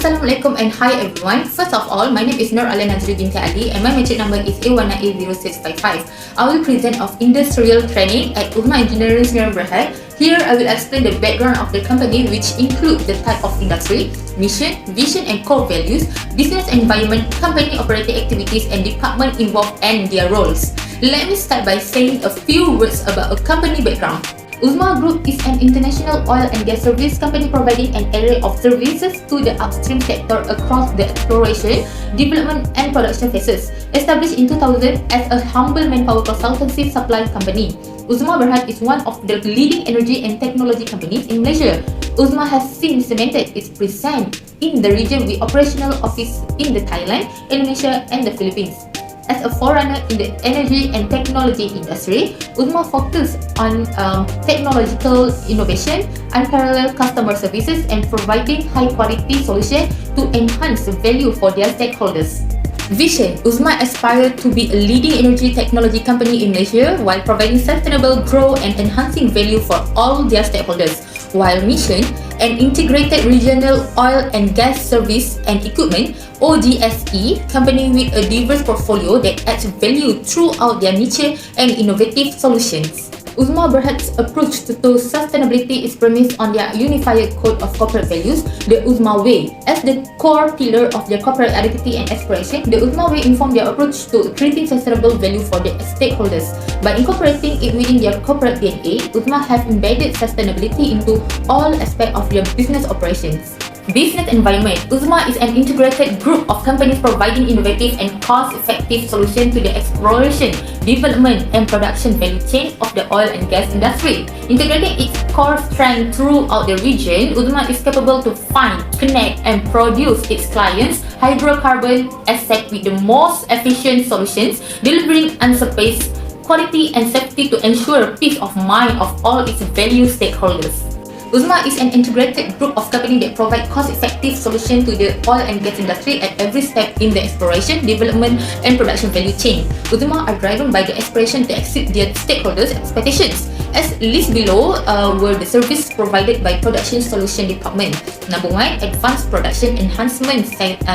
Assalamualaikum and hi everyone. First of all, my name is NURALYIA Bint Ali and my matric number is A1A0655. I will present of industrial training at Uzma Engineering Sdn Bhd. Here I will explain the background of the company, which include the type of industry, mission, vision and core values, business environment, company operating activities and department involved and their roles. Let me start by saying a few words about a company background. Uzma Group is an international oil and gas service company providing an array of services to the upstream sector across the exploration, development and production phases. Established in 2000 as a humble manpower consultancy supply company, Uzma Bhd is one of the leading energy and technology companies in Malaysia. Uzma has since cemented its presence in the region with operational office in the Thailand, Indonesia and the Philippines. As a forerunner in the energy and technology industry, Uzma focuses on technological innovation, unparalleled customer services and providing high-quality solutions to enhance value for their stakeholders. Vision: Uzma aspires to be a leading energy technology company in Malaysia while providing sustainable growth and enhancing value for all their stakeholders. While mission: an integrated regional oil and gas service and equipment (OGSE) company with a diverse portfolio that adds value throughout their niche and innovative solutions. Uzma Bhd's approach to sustainability is premised on their unified code of corporate values, the Uzma Way. As the core pillar of their corporate identity and aspiration, the Uzma Way informs their approach to creating sustainable value for their stakeholders. By incorporating it within their corporate DNA, Uzma have embedded sustainability into all aspects of their business operations. Business environment: Uzma is an integrated group of companies providing innovative and cost-effective solutions to the exploration, development and production value chain of the oil and gas industry. Integrating its core strength throughout the region, Uzma is capable to find, connect and produce its clients' hydrocarbon assets with the most efficient solutions, delivering unsurpassed quality and safety to ensure peace of mind of all its value stakeholders. Uzma is an integrated group of companies that provide cost-effective solutions to the oil and gas industry at every step in the exploration, development and production value chain. Uzma are driven by the aspiration to exceed their stakeholders' expectations. As listed below were the service provided by Production Solution Department. Number 1, Advanced Production Enhancement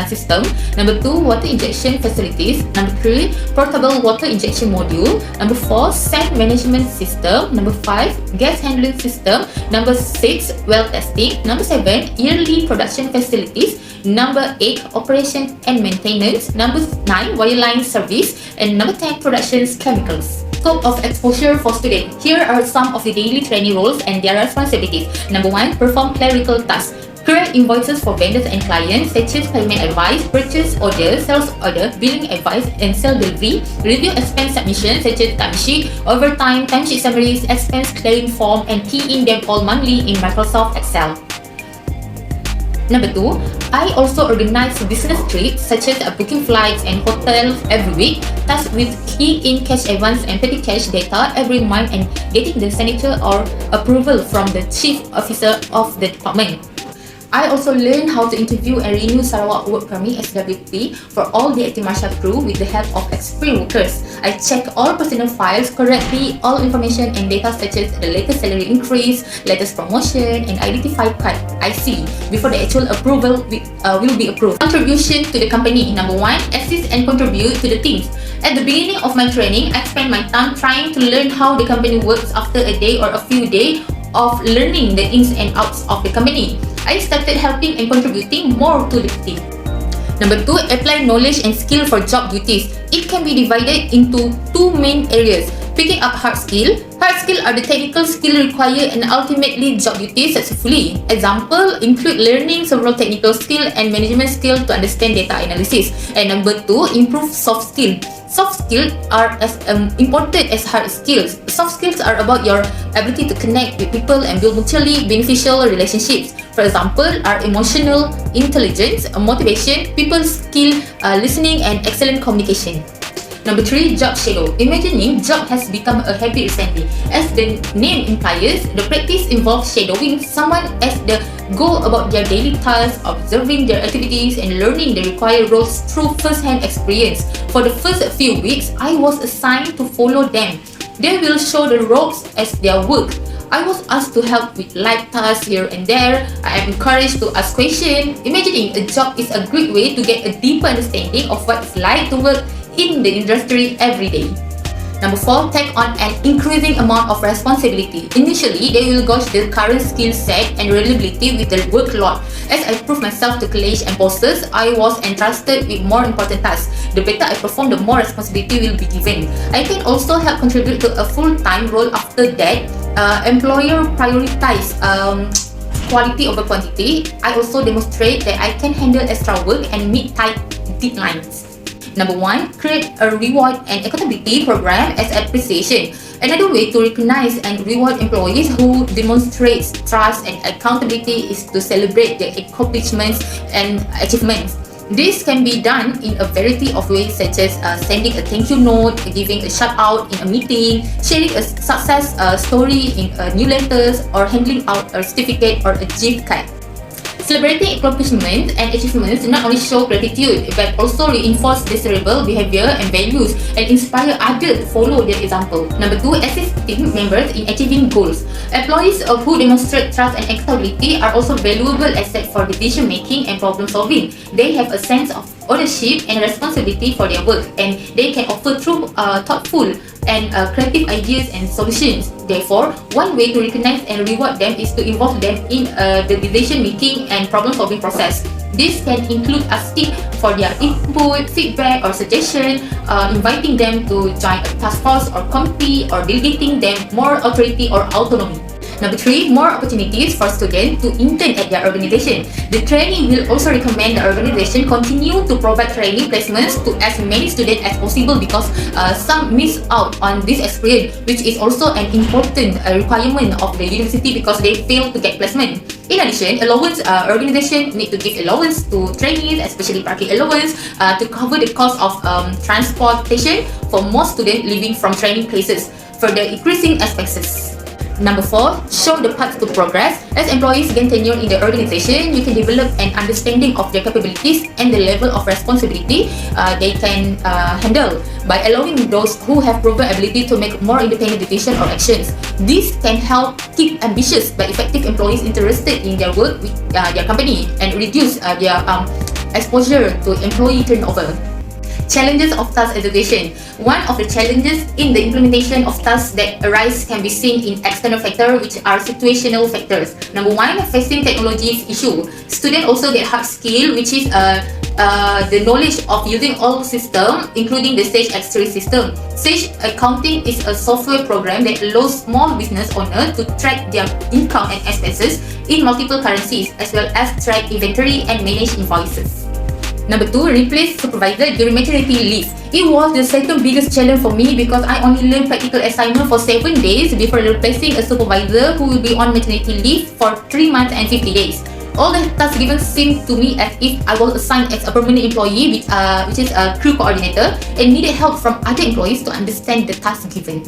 System. Number 2, Water Injection Facilities. Number 3, Portable Water Injection Module. Number 4, Sand Management System. Number 5, Gas Handling System. Number 6, Well Testing. Number 7, Yearly Production Facilities. Number 8, Operation and Maintenance. Number 9, Wireline Service. And number 10, Production Chemicals. Scope of exposure for students. Here are some of the daily training roles and their responsibilities. Number 1, perform clerical tasks. Create invoices for vendors and clients such as payment advice, purchase order, sales order, billing advice and sale delivery. Review expense submissions such as timesheet, overtime, timesheet summaries, expense claim form and key in them all monthly in Microsoft Excel. Number 2, I also organize business trips such as booking flights and hotels every week, tasked with key in cash advance and petty cash data every month and getting the signature or approval from the chief officer of the department. I also learned how to interview and renew Sarawak Work Permit (SWP) for all the Actimasha crew with the help of experienced workers. I check all personal files correctly, all information and data such as the latest salary increase, latest promotion, and identify card IC before the actual approval will be approved. Contribution to the company. Number 1, assist and contribute to the teams. At the beginning of my training, I spent my time trying to learn how the company works. After a day or a few days of learning the ins and outs of the company, I started helping and contributing more to the team. Number 2, apply knowledge and skill for job duties. It can be divided into 2 main areas. Picking up hard skill. Hard skill are the technical skill required and ultimately job duties successfully. Example include learning several technical skill and management skill to understand data analysis. And number 2, improve soft skill. Soft skills are as important as hard skills. Soft skills are about your ability to connect with people and build mutually beneficial relationships. For example, are emotional intelligence, motivation, people skill, listening and excellent communication. Number 3, job shadow. Imagining job has become a habit recently. As the name implies, the practice involves shadowing someone as they go about their daily tasks, observing their activities and learning the required roles through first-hand experience. For the first few weeks, I was assigned to follow them. They will show the ropes as their work. I was asked to help with light tasks here and there. I am encouraged to ask questions. Imagining a job is a great way to get a deeper understanding of what it's like to work in the industry every day. Number 4, take on an increasing amount of responsibility. Initially, they will gauge the current skill set and reliability with the workload. As I proved myself to colleagues and bosses, I was entrusted with more important tasks. The better I perform, the more responsibility will be given. I can also help contribute to a full-time role after that. Employer prioritize quality over quantity. I also demonstrate that I can handle extra work and meet tight deadlines. Number 1, create a reward and accountability program as appreciation. Another way to recognize and reward employees who demonstrate trust and accountability is to celebrate their accomplishments and achievements. This can be done in a variety of ways, such as sending a thank you note, giving a shout out in a meeting, sharing a success story in a newsletter, or handing out a certificate or a gift card. Celebrating accomplishments and achievements not only show gratitude but also reinforce desirable behavior and values and inspire others to follow their example. Number 2, assist team members in achieving goals. Employees who demonstrate trust and accountability are also valuable assets for decision making and problem solving. They have a sense of ownership and responsibility for their work, and they can offer true, thoughtful and creative ideas and solutions. Therefore, one way to recognize and reward them is to involve them in the decision making and problem solving process. This can include asking for their input, feedback or suggestion, inviting them to join a task force or committee, or delegating them more authority or autonomy. Number 3, more opportunities for students to intern at their organization. The trainee will also recommend the organization continue to provide training placements to as many students as possible, because some miss out on this experience, which is also an important requirement of the university because they fail to get placement. In addition, allowance organization need to give allowance to trainees, especially parking allowance, to cover the cost of transportation for most students leaving from training places, further increasing expenses. Number 4, show the path to progress. As employees gain tenure in the organization, you can develop an understanding of their capabilities and the level of responsibility they can handle by allowing those who have proven ability to make more independent decisions or actions. This can help keep ambitious but effective employees interested in their work with their company and reduce their exposure to employee turnover. Challenges of task education. One of the challenges in the implementation of tasks that arise can be seen in external factors, which are situational factors. Number 1, facing technology issue. Students also get hard skill, which is the knowledge of using all systems, including the Sage X3 system. Sage Accounting is a software program that allows small business owners to track their income and expenses in multiple currencies, as well as track inventory and manage invoices. Number 2, replace supervisor during maternity leave. It was the second biggest challenge for me because I only learned practical assignment for 7 days before replacing a supervisor who will be on maternity leave for 3 months and 50 days. All the tasks given seemed to me as if I was assigned as a permanent employee, which is a crew coordinator, and needed help from other employees to understand the tasks given.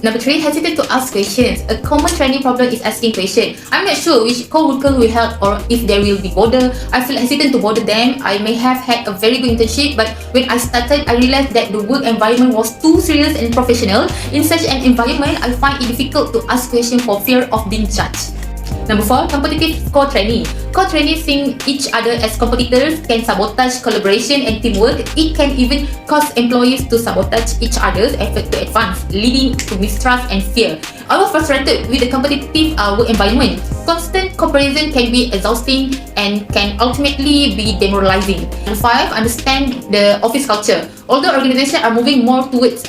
Number 3, hesitate to ask questions. A common training problem is asking questions. I'm not sure which co-worker will help or if they will be bothered. I feel hesitant to bother them. I may have had a very good internship, but when I started, I realized that the work environment was too serious and professional. In such an environment, I find it difficult to ask questions for fear of being judged. Number 4, competitive co-trainee. Co-trainees seeing each other as competitors can sabotage collaboration and teamwork. It can even cause employees to sabotage each other's effort to advance, leading to mistrust and fear. I was frustrated with the competitive work environment. Constant comparison can be exhausting and can ultimately be demoralizing. Number 5, understand the office culture. Although organizations are moving more towards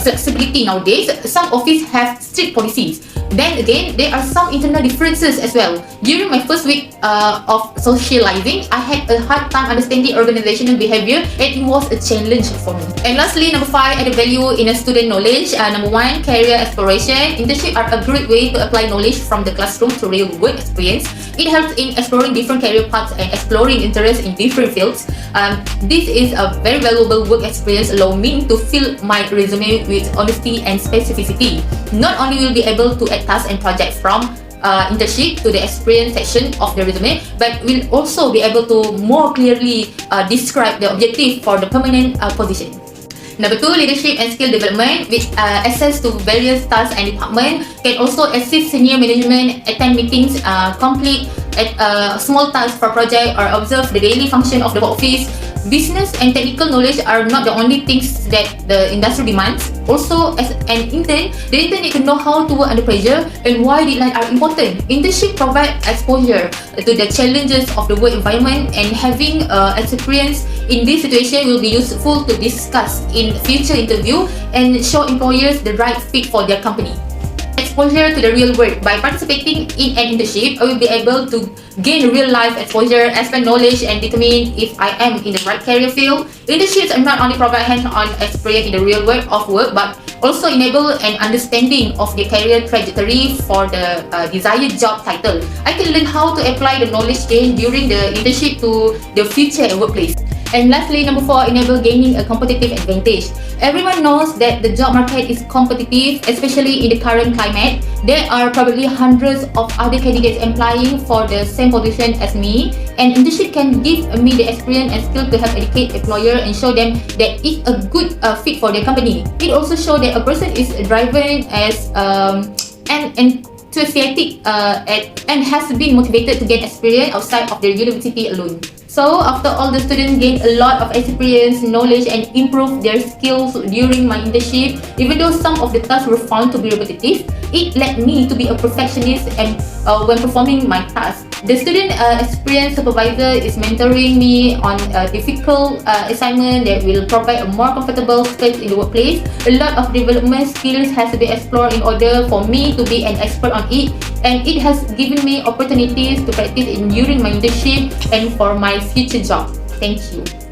flexibility nowadays, some offices have strict policies. Then again, there are some internal differences as well. During my first week of socializing, I had a hard time understanding organizational behavior, and it was a challenge for me. And lastly, number 5, added value in a student knowledge. Number 1, career exploration. Internships are a great way to apply knowledge from the classroom to real work experience. It helps in exploring different career paths and exploring interests in different fields. This is a very valuable work experience, allowing me to fill my resume with honesty and specificity. Not only will be able to add tasks and projects from internship to the experience section of the resume, but will also be able to more clearly describe the objective for the permanent position. Number 2, leadership and skill development with access to various tasks and departments. Can also assist senior management, attend meetings, complete small tasks for project, or observe the daily function of the office. Business and technical knowledge are not the only things that the industry demands. Also, as an intern, the intern need to know how to work under pressure and why deadlines are important. Internship provide exposure to the challenges of the work environment, and having experience in this situation will be useful to discuss in future interview and show employers the right fit for their company. Exposure to the real world. By participating in an internship, I will be able to gain real life exposure, expand knowledge, and determine if I am in the right career field. Internships are not only provide hands-on experience in the real world of work, but also enable an understanding of the career trajectory for the desired job title. I can learn how to apply the knowledge gained during the internship to the future workplace. And lastly, number 4, enable gaining a competitive advantage. Everyone knows that the job market is competitive, especially in the current climate. There are probably hundreds of other candidates applying for the same position as me, and internship can give me the experience and skill to help educate employer and show them that it's a good fit for their company. It also shows that a person is driven as and enthusiastic and has been motivated to gain experience outside of their university alone. So after all, the students gain a lot of experience, knowledge, and improve their skills during my internship. Even though some of the tasks were found to be repetitive, it led me to be a perfectionist and when performing my tasks. The student experience supervisor is mentoring me on a difficult assignment that will provide a more comfortable space in the workplace. A lot of development skills has to be explored in order for me to be an expert on it, and it has given me opportunities to practice during my internship and for my future job. Thank you.